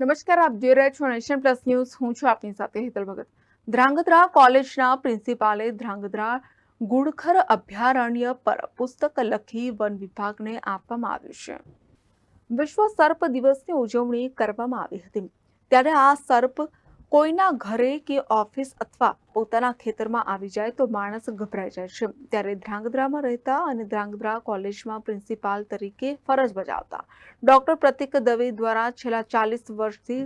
નમસ્કાર, આપ જોઈ રહ્યા છો નેશન પ્લસ ન્યૂઝ. હું છું આપની સાથે હેતલ ભગત. ધ્રાંગધ્રા કોલેજના પ્રિન્સિપાલે ધ્રાંગધ્રા ગુડખર અભયારણ્ય પર પુસ્તક લખી વન વિભાગને આપવામાં આવ્યું છે. વિશ્વ સર્પ દિવસની ઉજવણી કરવામાં આવી હતી, ત્યારે આ સર્પ કોઈના ઘરે કે ઓફિસ અથવા પોતાના ખેતરમાં આવી જાય તો માણસ ગભરાઈ જાય છે. ત્યારે ધ્રાંગધ્રામાં રહેતા અને ધ્રાંગધ્રા કોલેજમાં પ્રિન્સિપાલ તરીકે ફરજ બજાવતા ડોક્ટર પ્રતિક દવે દ્વારા છેલ્લા 40 વર્ષથી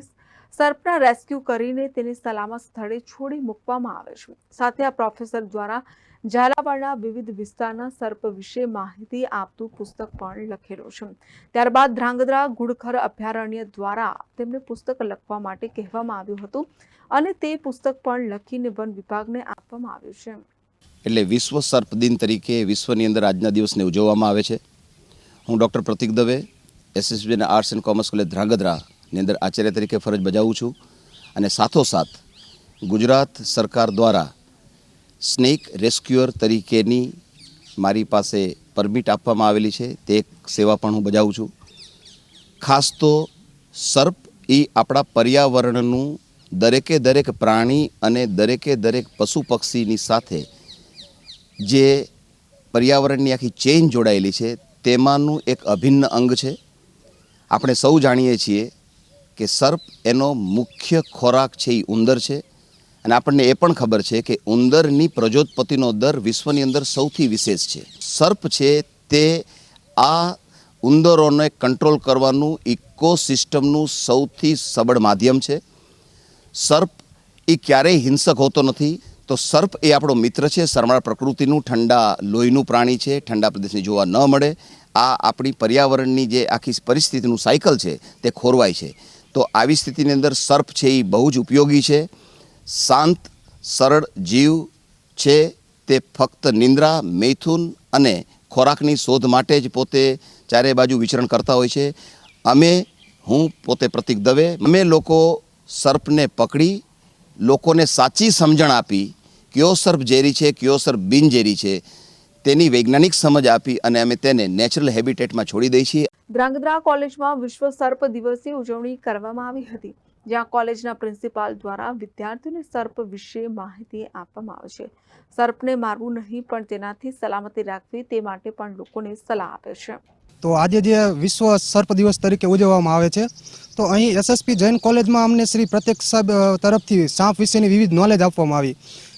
સર્પના રેસ્ક્યુ કરીને તેને સલામત સ્થળે છોડી મૂકવામાં આવે છે. સાથે આ પ્રોફેસર દ્વારા ઝાલાવાડના વિવિધ વિસ્તારના સર્પ વિશે માહિતી આપતું પુસ્તક પણ લખેલું છે. ત્યારબાદ ધ્રાંગધ્રા ગુડખર અભયારણ્ય દ્વારા તેમને પુસ્તક લખવા માટે કહેવામાં આવ્યું હતું અને તે પુસ્તક પણ લખીને વન વિભાગને આપવામાં આવ્યું છે. એટલે વિશ્વ સર્પ દિન તરીકે વિશ્વની અંદર આજના દિવસને ઉજવવામાં આવે છે. હું ડૉક્ટર પ્રતિક દવે એસએસબીના આર્ટ્સ એન્ડ કોમર્સ કોલેજ ધ્રાંગધ્રાની અંદર આચાર્ય તરીકે ફરજ બજાવું છું અને સાથોસાથ ગુજરાત સરકાર દ્વારા સ્નેક રેસ્ક્યુઅર તરીકેની મારી પાસે પરમિટ આપવામાં આવેલી છે, તે એક સેવા પણ હું બજાવું છું. ખાસ તો સર્પ એ આપણા પર્યાવરણનું દરેકે દરેક પ્રાણી અને દરેકે દરેક પશુ પક્ષીની સાથે જે પર્યાવરણની આખી ચેઇન જોડાયેલી છે તેમાંનું એક અભિન્ન અંગ છે. આપણે સૌ જાણીએ છીએ કે સર્પ એનો મુખ્ય ખોરાક છે એ ઉંદર છે અને આપણને એ પણ ખબર છે કે ઉંદરની પ્રજોત્પત્તિનો દર વિશ્વની અંદર સૌથી વિશેષ છે. સર્પ છે તે આ ઉંદરોને કંટ્રોલ કરવાનું ઇકોસિસ્ટમનું સૌથી સબળ માધ્યમ છે. સર્પ એ ક્યારેય હિંસક હોતો નથી. તો સર્પ એ આપણો મિત્ર છે, શરમાળ પ્રકૃતિનું, ઠંડા લોહીનું પ્રાણી છે, ઠંડા પ્રદેશની જોવા ન મળે. આ આપણી પર્યાવરણની જે આખી પરિસ્થિતિનું સાયકલ છે તે ખોરવાય છે. તો આવી સ્થિતિની અંદર સર્પ છે એ બહુ જ ઉપયોગી છે. શાંત સરળ જીવ છે, તે ફક્ત નિંદ્રા, મૈથુન અને ખોરાકની શોધ માટે જ પોતે ચારે બાજુ વિચરણ કરતા હોય છે. હું પોતે પ્રતિક દવે, અમે લોકો સર્પને પકડી લોકોને સાચી સમજણ આપી કયો સર્પ ઝેરી છે, કયો સર્પ બિનઝેરી છે તેની વૈજ્ઞાનિક સમજ આપી અને અમે તેને નેચરલ હેબિટેટમાં છોડી દઈએ છીએ. ધ્રાંગધ્રા કોલેજમાં વિશ્વ સર્પ દિવસની ઉજવણી કરવામાં આવી હતી, જ્યાં કોલેજના પ્રિન્સિપાલ દ્વારા વિદ્યાર્થીઓને સર્પ વિશે માહિતી આપવામાં આવે છે. સર્પને મારવું નહીં પણ તેનાથી સલામતી રાખવી તે માટે પણ લોકોને સલાહ આપે છે. તો આજે જે વિશ્વ સર્પ દિવસ તરીકે ઉજવવામાં આવે છે, તો અહીં એસએસપી જૈન કોલેજમાં અમને શ્રી પ્રત્યક સાહેબ તરફથી સાપ વિશેની વિવિધ નોલેજ આપવામાં આવી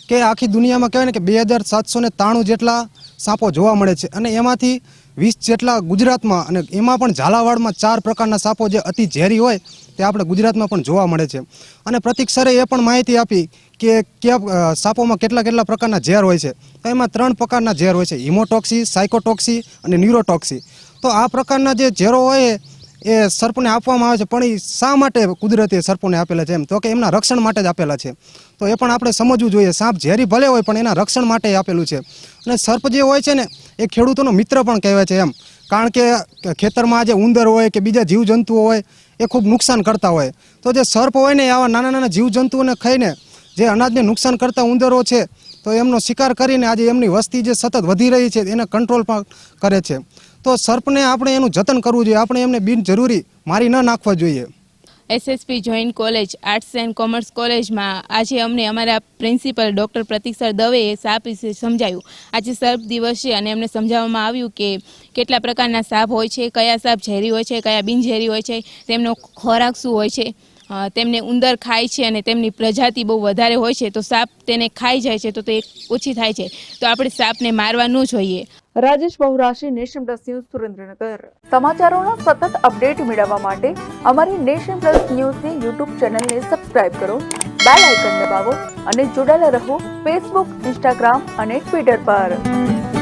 કે આખી દુનિયામાં કહેવાય ને કે 2793 જેટલા સાપો જોવા મળે છે અને એમાંથી 20 જેટલા ગુજરાતમાં, અને એમાં પણ ઝાલાવાડમાં 4 પ્રકારના સાપો જે અતિ ઝેરી હોય તે આપણે ગુજરાતમાં પણ જોવા મળે છે. અને પ્રતિક સરે એ પણ માહિતી આપી કે કયા સાપોમાં કેટલા પ્રકારના ઝેર હોય છે. તો એમાં 3 પ્રકારના ઝેર હોય છે, હિમોટોક્સી, સાયકોટોક્સી અને ન્યુરોટોક્સી. તો આ પ્રકારના જે ઝેરો હોય એ સર્પને આપવામાં આવે છે, પણ એ શા માટે કુદરતી સર્પોને આપેલા છે? એમ તો કે એમના રક્ષણ માટે જ આપેલા છે. તો એ પણ આપણે સમજવું જોઈએ. સાપ ઝેરી ભલે હોય પણ એના રક્ષણ માટે આપેલું છે. અને સર્પ જે હોય છે ને એ ખેડૂતોનો મિત્ર પણ કહેવાય છે એમ, કારણ કે ખેતરમાં જે ઉંદર હોય કે બીજા જીવજંતુઓ હોય એ ખૂબ નુકસાન કરતા હોય. તો જે સર્પ હોય ને આવા નાના જીવજંતુઓને ખાઈને જે અનાજને નુકસાન કરતા ઉંદરો છે તો એમનો શિકાર કરીને આજે એમની વસ્તી જે સતત વધી રહી છે એને કંટ્રોલ પણ કરે છે. તો સર્પને આપણે એનું જતન કરવું જોઈએ, આપણે એમને બિનજરૂરી મારી ન નાખવા જોઈએ. SSP join college arts and commerce કોલેજમાં આજે અમને અમારા પ્રિન્સિપલ ડૉક્ટર પ્રતિક સર દવેએ સાપ વિશે સમજાવ્યું. આજે સર્પ દિવસ છે અને એમને સમજાવવામાં આવ્યું કે કેટલા પ્રકારના સાપ હોય છે, કયા સાપ ઝેરી હોય છે, કયા બિનઝેરી હોય છે, તેમનો ખોરાક શું હોય છે, તેમને ઉંદર ખાય છે અને તેમની પ્રજાતિ બહુ વધારે હોય છે, તો સાપ તેને ખાઈ જાય છે તો તે ઓછી થાય છે. તો આપણે સાપને મારવા ન જોઈએ. Rajesh બહુરાશી, nation plus news, Surendranagar. સમાચારોના સતત અપડેટ મેળવવા માટે અમારી નેશન પ્લસ ન્યૂઝની યુટ્યુબ ચેનલને સબસ્ક્રાઇબ કરો, બેલ આઇકન દબાવો અને જોડાયેલા રહો ફેસબુક, ઇન્સ્ટાગ્રામ અને ટ્વિટર પર.